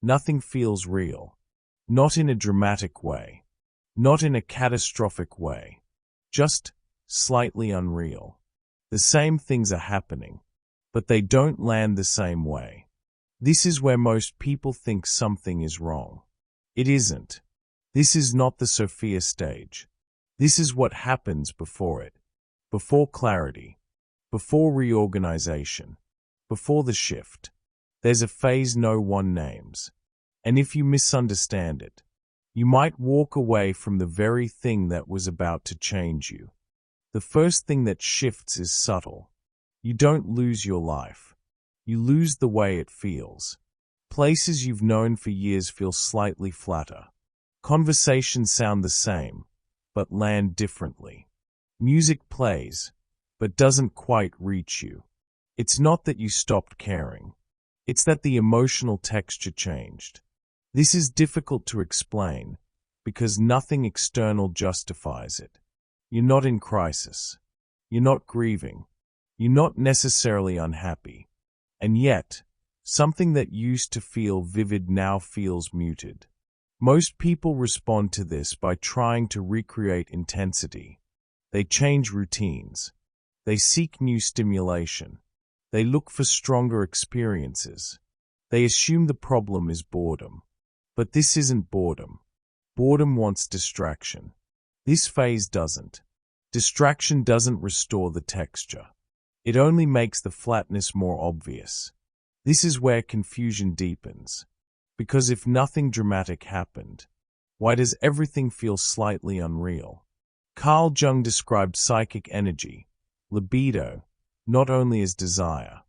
Nothing feels real. Not in a dramatic way. Not in a catastrophic way. Just slightly unreal. The same things are happening, but they don't land the same way. This is where most people think something is wrong. It isn't. This is not the Sophia stage. This is what happens before it. Before clarity. Before reorganization. Before the shift. There's a phase no one names. And if you misunderstand it, you might walk away from the very thing that was about to change you. The first thing that shifts is subtle. You don't lose your life. You lose the way it feels. Places you've known for years feel slightly flatter. Conversations sound the same, but land differently. Music plays, but doesn't quite reach you. It's not that you stopped caring. It's that the emotional texture changed. This is difficult to explain because nothing external justifies it. You're not in crisis. You're not grieving. You're not necessarily unhappy. And yet, something that used to feel vivid now feels muted. Most people respond to this by trying to recreate intensity. They change routines. They seek new stimulation. They look for stronger experiences. They assume the problem is boredom. But this isn't boredom. Boredom wants distraction. This phase doesn't. Distraction doesn't restore the texture. It only makes the flatness more obvious. This is where confusion deepens. Because if nothing dramatic happened, why does everything feel slightly unreal? Carl Jung described psychic energy, libido, not only as desire,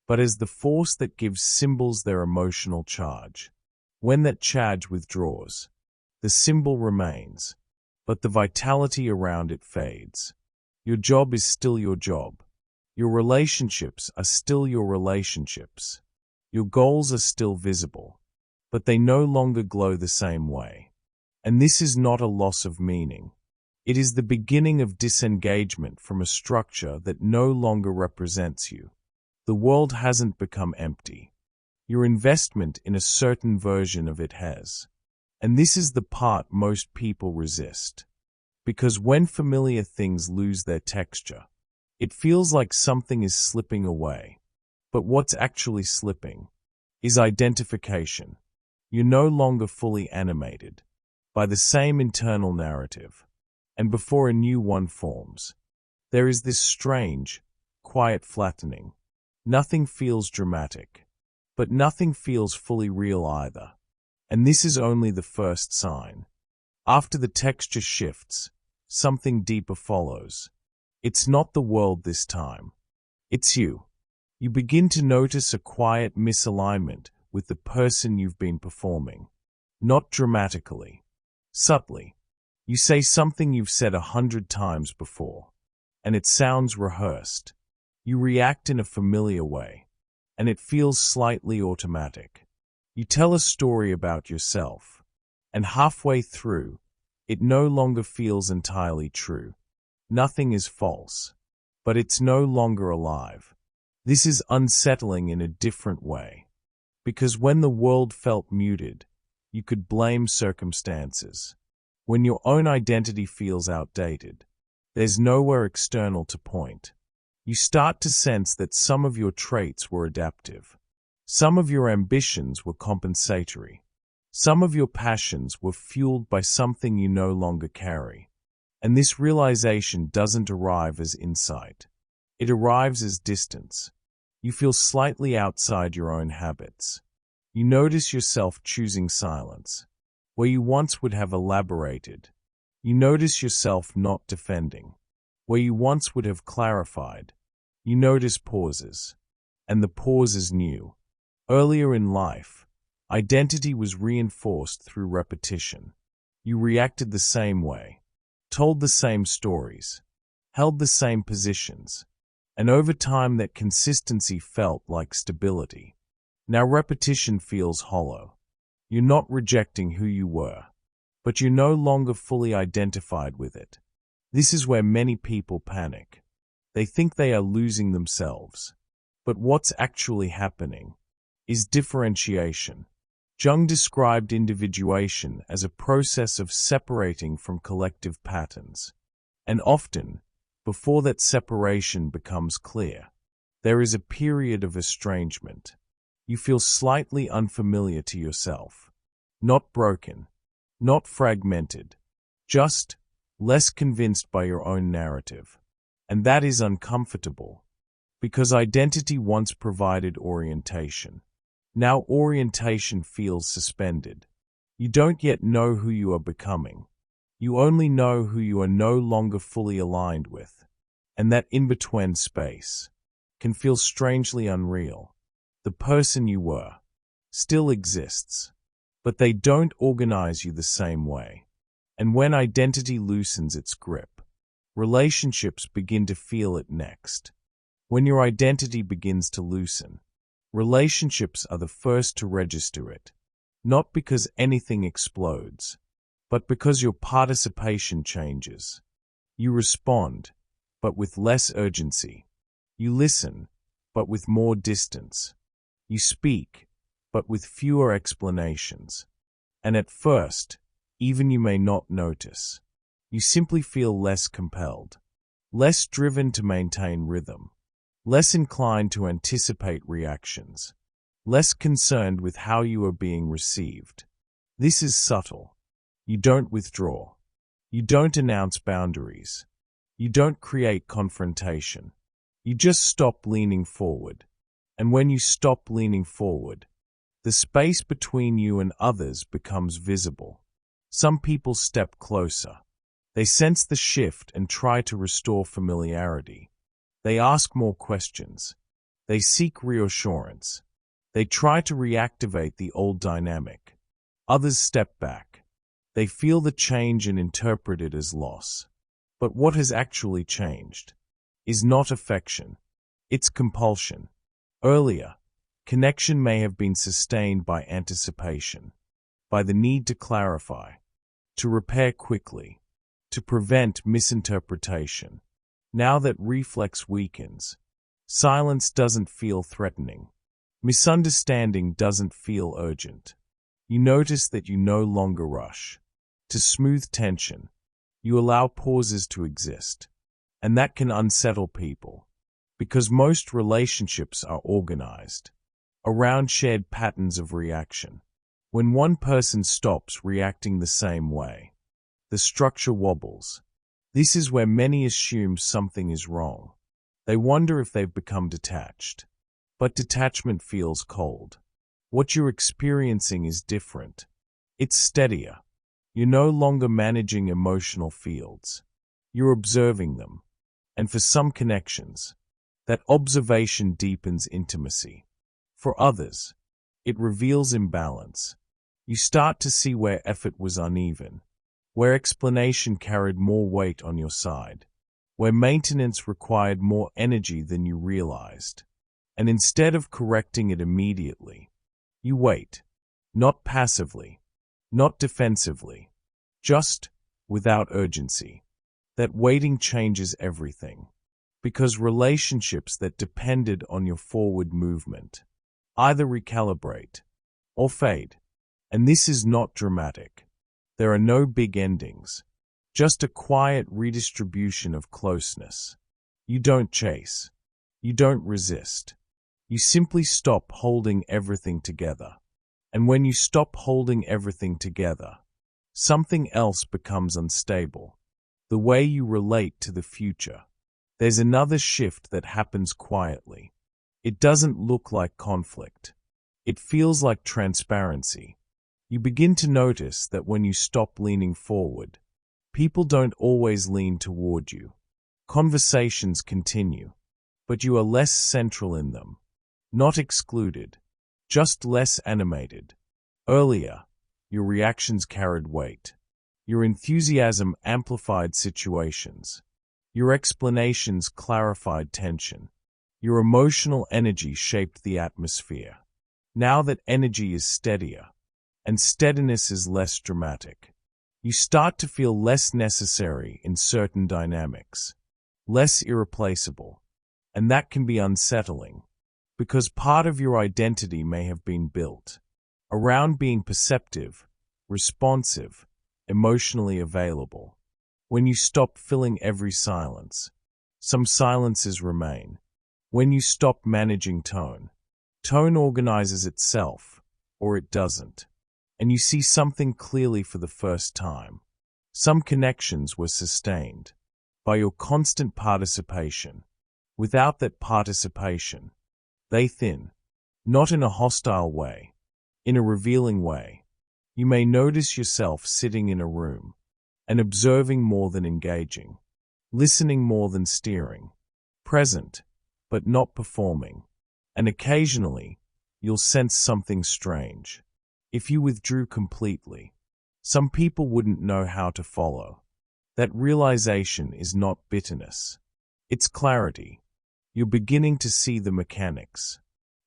but as the force that gives symbols their emotional charge. When that charge withdraws, the symbol remains, but the vitality around it fades. Your job is still your job. Your relationships are still your relationships. Your goals are still visible, but they no longer glow the same way. And this is not a loss of meaning. It is the beginning of disengagement from a structure that no longer represents you. The world hasn't become empty. Your investment in a certain version of it has. And this is the part most people resist. Because when familiar things lose their texture, it feels like something is slipping away. But what's actually slipping is identification. You're no longer fully animated by the same internal narrative. And before a new one forms, there is this strange, quiet flattening. Nothing feels dramatic, but nothing feels fully real either. And this is only the first sign. After the texture shifts, something deeper follows. It's not the world this time. It's you. You begin to notice a quiet misalignment with the person you've been performing. Not dramatically, subtly. You say something you've said 100 times before, and it sounds rehearsed. You react in a familiar way, and it feels slightly automatic. You tell a story about yourself, and halfway through, it no longer feels entirely true. Nothing is false, but it's no longer alive. This is unsettling in a different way, because when the world felt muted, you could blame circumstances. When your own identity feels outdated, there's nowhere external to point. You start to sense that some of your traits were adaptive. Some of your ambitions were compensatory. Some of your passions were fueled by something you no longer carry. And this realization doesn't arrive as insight. It arrives as distance. You feel slightly outside your own habits. You notice yourself choosing silence where you once would have elaborated. You notice yourself not defending where you once would have clarified. You notice pauses, and the pause is new. Earlier in life, identity was reinforced through repetition. You reacted the same way, told the same stories, held the same positions, and over time that consistency felt like stability. Now repetition feels hollow. You're not rejecting who you were, but you're no longer fully identified with it. This is where many people panic. They think they are losing themselves. But what's actually happening is differentiation. Jung described individuation as a process of separating from collective patterns. And often, before that separation becomes clear, there is a period of estrangement. You feel slightly unfamiliar to yourself. Not broken, not fragmented, just less convinced by your own narrative. And that is uncomfortable, because identity once provided orientation. Now orientation feels suspended. You don't yet know who you are becoming. You only know who you are no longer fully aligned with. And that in-between space can feel strangely unreal. The person you were still exists, but they don't organize you the same way. And when identity loosens its grip, relationships begin to feel it next. When your identity begins to loosen, relationships are the first to register it, not because anything explodes, but because your participation changes. You respond, but with less urgency. You listen, but with more distance. You speak, but with fewer explanations. And at first, even you may not notice. You simply feel less compelled, less driven to maintain rhythm, less inclined to anticipate reactions, less concerned with how you are being received. This is subtle. You don't withdraw. You don't announce boundaries. You don't create confrontation. You just stop leaning forward. And when you stop leaning forward, the space between you and others becomes visible. Some people step closer. They sense the shift and try to restore familiarity. They ask more questions. They seek reassurance. They try to reactivate the old dynamic. Others step back. They feel the change and interpret it as loss. But what has actually changed is not affection. It's compulsion. Earlier, connection may have been sustained by anticipation, by the need to clarify, to repair quickly, to prevent misinterpretation. Now that reflex weakens, silence doesn't feel threatening. Misunderstanding doesn't feel urgent. You notice that you no longer rush to smooth tension. You allow pauses to exist. And that can unsettle people, because most relationships are organized around shared patterns of reaction. When one person stops reacting the same way, the structure wobbles. This is where many assume something is wrong. They wonder if they've become detached. But detachment feels cold. What you're experiencing is different. It's steadier. You're no longer managing emotional fields. You're observing them. And for some connections, that observation deepens intimacy. For others, it reveals imbalance. You start to see where effort was uneven, where explanation carried more weight on your side, where maintenance required more energy than you realized. And instead of correcting it immediately, you wait, not passively, not defensively, just without urgency. That waiting changes everything, because relationships that depended on your forward movement either recalibrate or fade. And this is not dramatic. There are no big endings, just a quiet redistribution of closeness. You don't chase. You don't resist. You simply stop holding everything together. And when you stop holding everything together, something else becomes unstable. The way you relate to the future. There's another shift that happens quietly. It doesn't look like conflict. It feels like transparency. You begin to notice that when you stop leaning forward, people don't always lean toward you. Conversations continue, but you are less central in them. Not excluded, just less animated. Earlier, your reactions carried weight. Your enthusiasm amplified situations. Your explanations clarified tension. Your emotional energy shaped the atmosphere. Now that energy is steadier, and steadiness is less dramatic, you start to feel less necessary in certain dynamics, less irreplaceable, and that can be unsettling, because part of your identity may have been built around being perceptive, responsive, emotionally available. When you stop filling every silence, some silences remain. When you stop managing tone, tone organizes itself, or it doesn't, and you see something clearly for the first time. Some connections were sustained by your constant participation. Without that participation, they thin, not in a hostile way, in a revealing way. You may notice yourself sitting in a room and observing more than engaging, listening more than steering, present, but not performing. And occasionally, you'll sense something strange. If you withdrew completely, some people wouldn't know how to follow. That realization is not bitterness. It's clarity. You're beginning to see the mechanics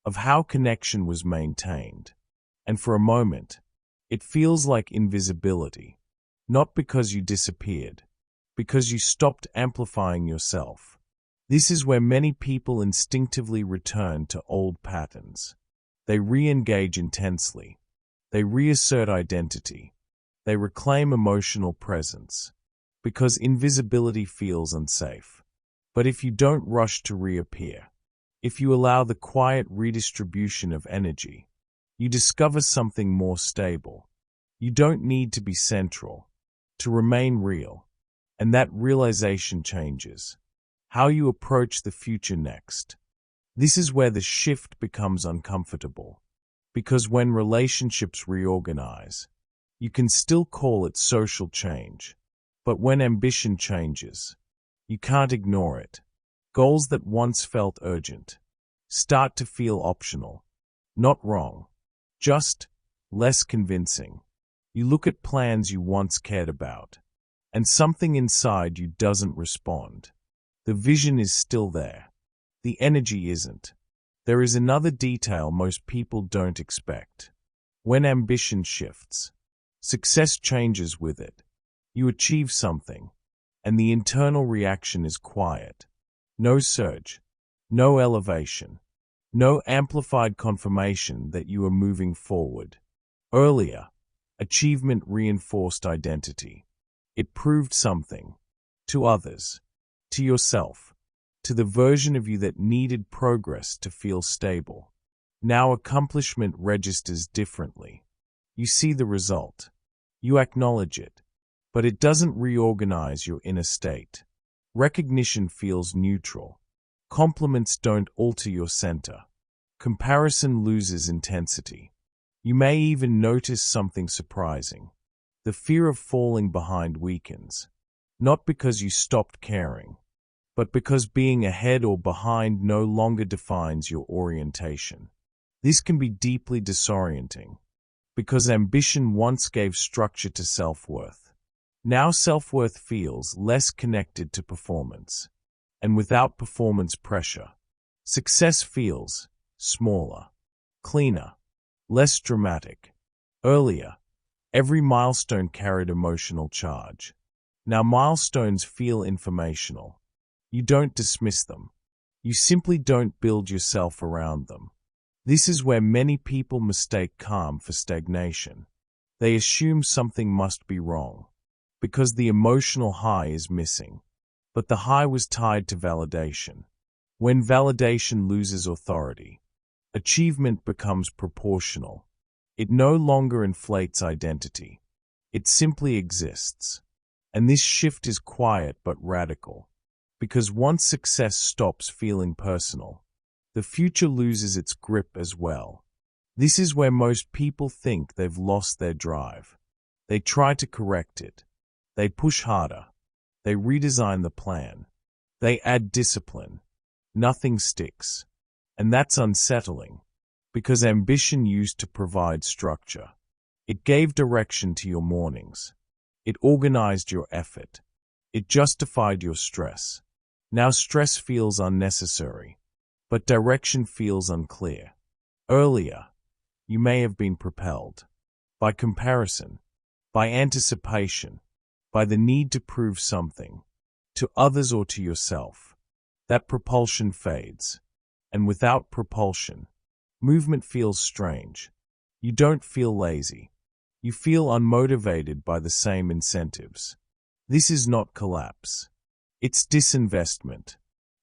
of how connection was maintained. And for a moment, it feels like invisibility. Not because you disappeared, because you stopped amplifying yourself. This is where many people instinctively return to old patterns. They re-engage intensely. They reassert identity. They reclaim emotional presence. Because invisibility feels unsafe. But if you don't rush to reappear, if you allow the quiet redistribution of energy, you discover something more stable. You don't need to be central to remain real. And that realization changes how you approach the future next. This is where the shift becomes uncomfortable. Because when relationships reorganize, you can still call it social change. But when ambition changes, you can't ignore it. Goals that once felt urgent start to feel optional. Not wrong, just less convincing. You look at plans you once cared about, and something inside you doesn't respond. The vision is still there. The energy isn't. There is another detail most people don't expect. When ambition shifts, success changes with it. You achieve something, and the internal reaction is quiet. No surge, no elevation, no amplified confirmation that you are moving forward. Earlier, achievement reinforced identity. It proved something to others, to yourself, to the version of you that needed progress to feel stable. Now accomplishment registers differently. You see the result. You acknowledge it. But it doesn't reorganize your inner state. Recognition feels neutral. Compliments don't alter your center. Comparison loses intensity. You may even notice something surprising. The fear of falling behind weakens. Not because you stopped caring, but because being ahead or behind no longer defines your orientation. This can be deeply disorienting, because ambition once gave structure to self-worth. Now self-worth feels less connected to performance, and without performance pressure, success feels smaller, cleaner, less dramatic. Earlier, every milestone carried emotional charge. Now milestones feel informational. You don't dismiss them. You simply don't build yourself around them. This is where many people mistake calm for stagnation. They assume something must be wrong, because the emotional high is missing. But the high was tied to validation. When validation loses authority, achievement becomes proportional. It no longer inflates identity. It simply exists. And this shift is quiet but radical. Because once success stops feeling personal, the future loses its grip as well. This is where most people think they've lost their drive. They try to correct it. They push harder. They redesign the plan. They add discipline. Nothing sticks. And that's unsettling, because ambition used to provide structure. It gave direction to your mornings. It organized your effort. It justified your stress. Now stress feels unnecessary, but direction feels unclear. Earlier, you may have been propelled by comparison, by anticipation, by the need to prove something, to others or to yourself. That propulsion fades, and without propulsion, movement feels strange. You don't feel lazy. You feel unmotivated by the same incentives. This is not collapse. It's disinvestment.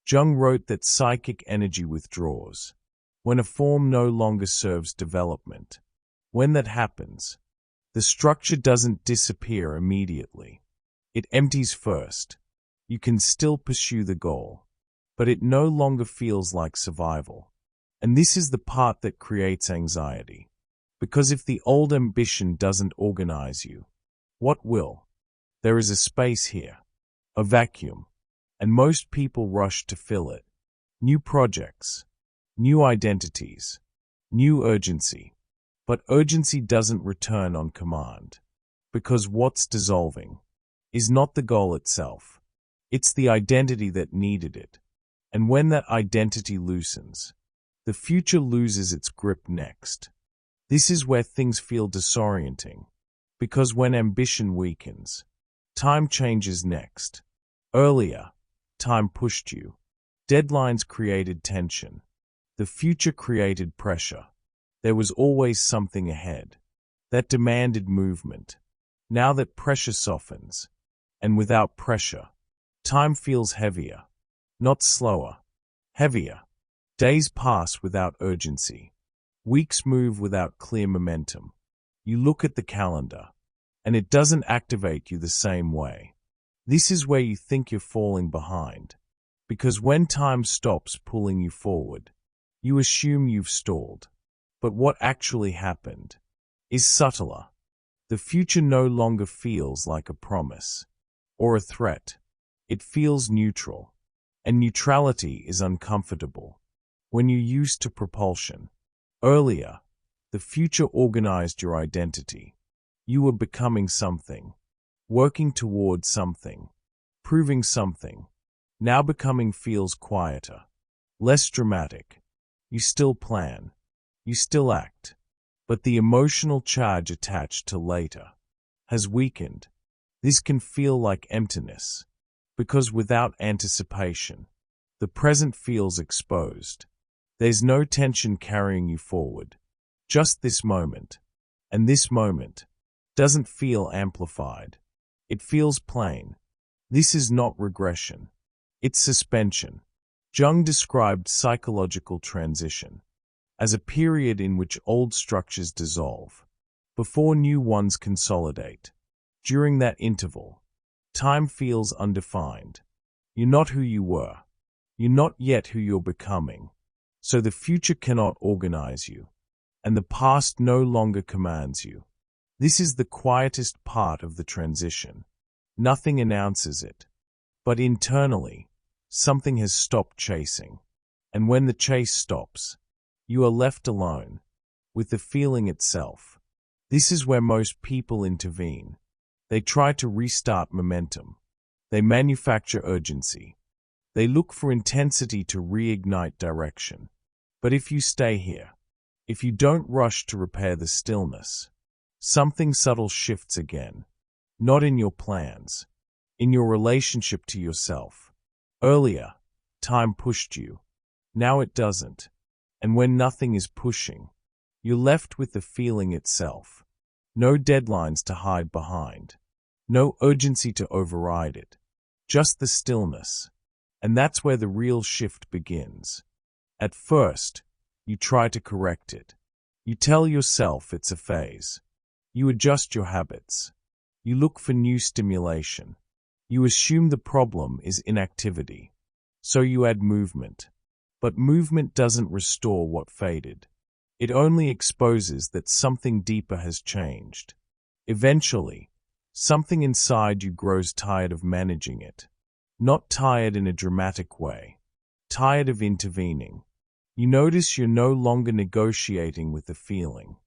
Jung wrote that psychic energy withdraws when a form no longer serves development. When that happens, the structure doesn't disappear immediately. It empties first. You can still pursue the goal, but it no longer feels like survival. And this is the part that creates anxiety. Because if the old ambition doesn't organize you, what will? There is a space here, a vacuum, and most people rush to fill it. New projects, new identities, new urgency. But urgency doesn't return on command, because what's dissolving is not the goal itself. It's the identity that needed it. And when that identity loosens, the future loses its grip next. This is where things feel disorienting, because when ambition weakens, time changes next. Earlier, time pushed you. Deadlines created tension. The future created pressure. There was always something ahead that demanded movement. Now that pressure softens, and without pressure, time feels heavier, not slower, heavier. Days pass without urgency. Weeks move without clear momentum. You look at the calendar, and it doesn't activate you the same way. This is where you think you're falling behind, because when time stops pulling you forward, you assume you've stalled. But what actually happened is subtler. The future no longer feels like a promise or a threat. It feels neutral, and neutrality is uncomfortable. When you're used to propulsion, earlier, the future organized your identity. You were becoming something, working towards something, proving something. Now becoming feels quieter, less dramatic. You still plan, you still act, but the emotional charge attached to later has weakened. This can feel like emptiness, because without anticipation, the present feels exposed. There's no tension carrying you forward, just this moment. And this moment doesn't feel amplified. It feels plain. This is not regression. It's suspension. Jung described psychological transition as a period in which old structures dissolve before new ones consolidate. During that interval, time feels undefined. You're not who you were. You're not yet who you're becoming. So the future cannot organize you, and the past no longer commands you. This is the quietest part of the transition. Nothing announces it. But internally, something has stopped chasing. And when the chase stops, you are left alone with the feeling itself. This is where most people intervene. They try to restart momentum. They manufacture urgency. They look for intensity to reignite direction. But if you stay here, if you don't rush to repair the stillness, something subtle shifts again. Not in your plans, in your relationship to yourself. Earlier, time pushed you. Now it doesn't. And when nothing is pushing, you're left with the feeling itself. No deadlines to hide behind. No urgency to override it. Just the stillness. And that's where the real shift begins. At first, you try to correct it. You tell yourself it's a phase. You adjust your habits. You look for new stimulation. You assume the problem is inactivity. So you add movement. But movement doesn't restore what faded. It only exposes that something deeper has changed. Eventually, something inside you grows tired of managing it. Not tired in a dramatic way. Tired of intervening. You notice you're no longer negotiating with the feeling.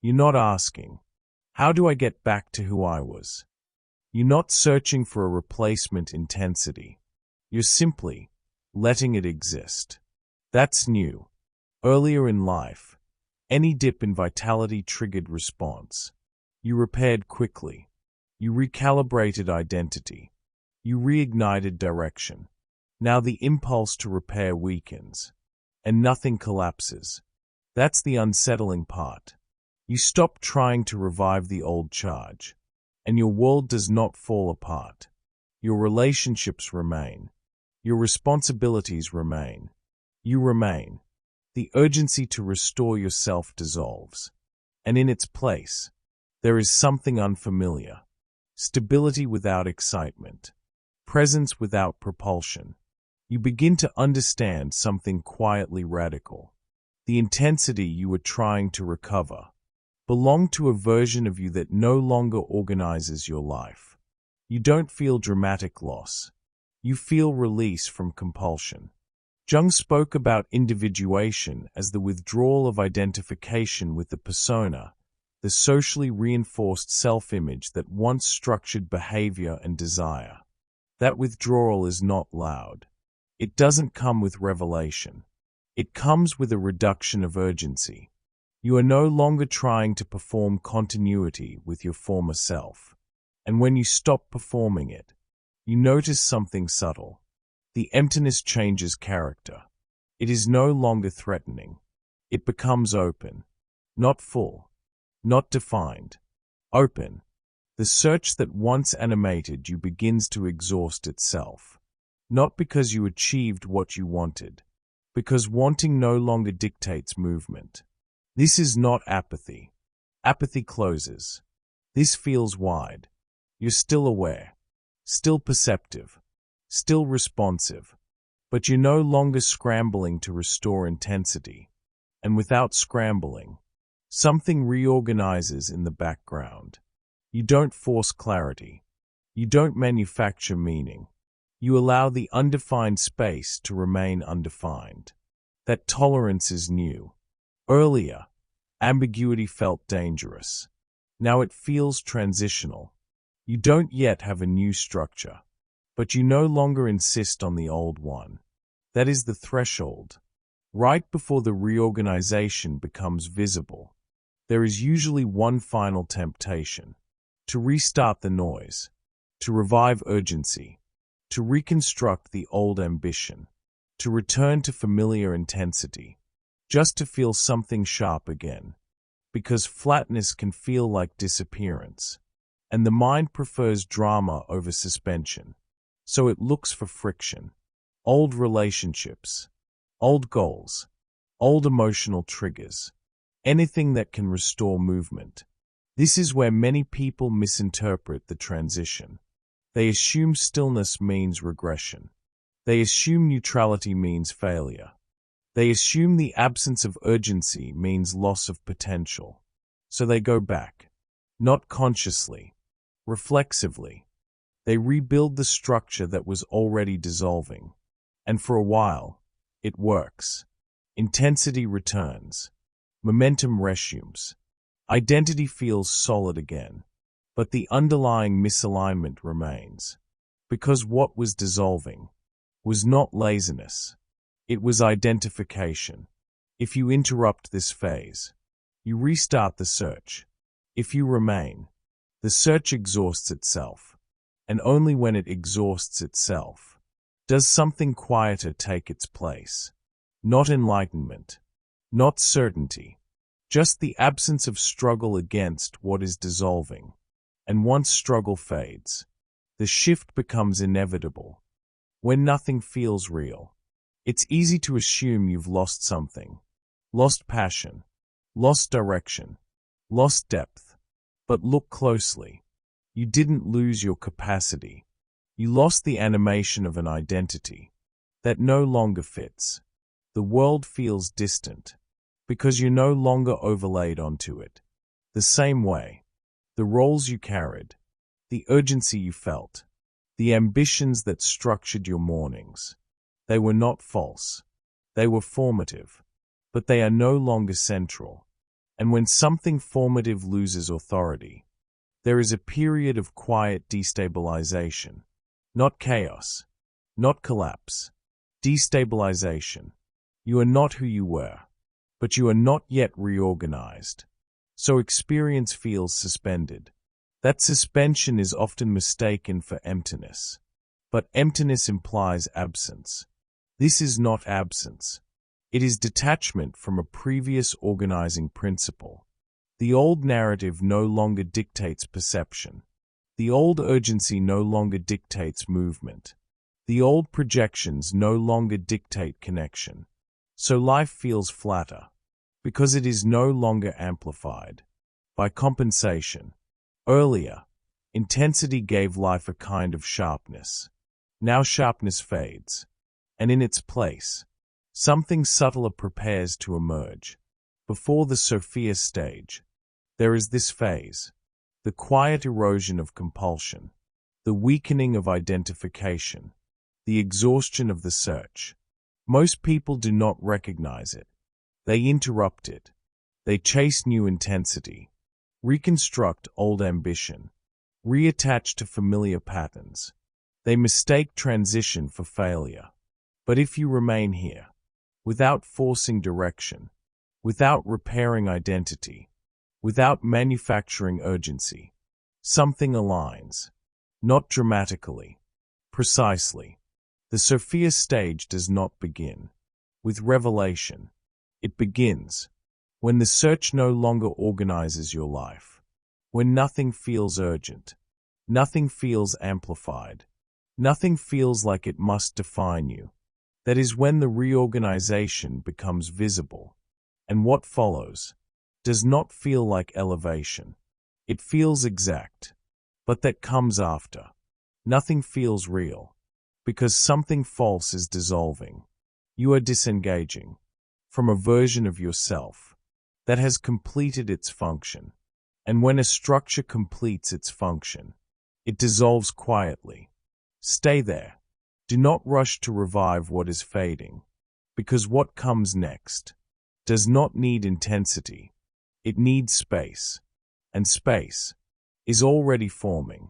You're not asking, how do I get back to who I was? You're not searching for a replacement intensity. You're simply letting it exist. That's new. Earlier in life, any dip in vitality triggered response. You repaired quickly. You recalibrated identity. You reignited direction. Now the impulse to repair weakens, and nothing collapses. That's the unsettling part. You stop trying to revive the old charge, and your world does not fall apart. Your relationships remain. Your responsibilities remain. You remain. The urgency to restore yourself dissolves, and in its place, there is something unfamiliar. Stability without excitement. Presence without propulsion. You begin to understand something quietly radical. The intensity you were trying to recover belonged to a version of you that no longer organizes your life. You don't feel dramatic loss. You feel release from compulsion. Jung spoke about individuation as the withdrawal of identification with the persona, the socially reinforced self-image that once structured behavior and desire. That withdrawal is not loud. It doesn't come with revelation. It comes with a reduction of urgency. You are no longer trying to perform continuity with your former self. And when you stop performing it, you notice something subtle. The emptiness changes character. It is no longer threatening. It becomes open. Not full. Not defined. Open. The search that once animated you begins to exhaust itself. Not because you achieved what you wanted, because wanting no longer dictates movement. This is not apathy. Apathy closes. This feels wide. You're still aware, still perceptive, still responsive, but you're no longer scrambling to restore intensity. And without scrambling, something reorganizes in the background. You don't force clarity. You don't manufacture meaning. You allow the undefined space to remain undefined. That tolerance is new. Earlier, ambiguity felt dangerous. Now it feels transitional. You don't yet have a new structure, but you no longer insist on the old one. That is the threshold. Right before the reorganization becomes visible, there is usually one final temptation: to restart the noise, to revive urgency, to reconstruct the old ambition, to return to familiar intensity, just to feel something sharp again. Because flatness can feel like disappearance, and the mind prefers drama over suspension. So it looks for friction. Old relationships, old goals, old emotional triggers, anything that can restore movement. This is where many people misinterpret the transition. They assume stillness means regression. They assume neutrality means failure. They assume the absence of urgency means loss of potential. So they go back. Not consciously, reflexively. They rebuild the structure that was already dissolving. And for a while, it works. Intensity returns. Momentum resumes. Identity feels solid again. But the underlying misalignment remains. Because what was dissolving was not laziness. It was identification. If you interrupt this phase, you restart the search. If you remain, the search exhausts itself. And only when it exhausts itself does something quieter take its place. Not enlightenment. Not certainty. Just the absence of struggle against what is dissolving. And once struggle fades, the shift becomes inevitable. When nothing feels real, it's easy to assume you've lost something. Lost passion. Lost direction. Lost depth. But look closely. You didn't lose your capacity. You lost the animation of an identity that no longer fits. The world feels distant because you're no longer overlaid onto it. The same way, the roles you carried, the urgency you felt, the ambitions that structured your mornings, they were not false. They were formative, but they are no longer central. And when something formative loses authority, there is a period of quiet destabilization. Not chaos, not collapse. Destabilization. You are not who you were, but you are not yet reorganized. So experience feels suspended. That suspension is often mistaken for emptiness. But emptiness implies absence. This is not absence. It is detachment from a previous organizing principle. The old narrative no longer dictates perception. The old urgency no longer dictates movement. The old projections no longer dictate connection. So life feels flatter, because it is no longer amplified by compensation. Earlier, intensity gave life a kind of sharpness. Now sharpness fades, and in its place, something subtler prepares to emerge. Before the Sophia stage, there is this phase, the quiet erosion of compulsion, the weakening of identification, the exhaustion of the search. Most people do not recognize it. They interrupt it. They chase new intensity, reconstruct old ambition, reattach to familiar patterns. They mistake transition for failure. But if you remain here, without forcing direction, without repairing identity, without manufacturing urgency, something aligns. Not dramatically, precisely. The Sophia stage does not begin with revelation. It begins when the search no longer organizes your life, when nothing feels urgent, nothing feels amplified, nothing feels like it must define you. That is when the reorganization becomes visible, and what follows does not feel like elevation. It feels exact, but that comes after. Nothing feels real, because something false is dissolving. You are disengaging from a version of yourself that has completed its function. And when a structure completes its function, it dissolves quietly. Stay there. Do not rush to revive what is fading, because what comes next does not need intensity. It needs space, and space is already forming.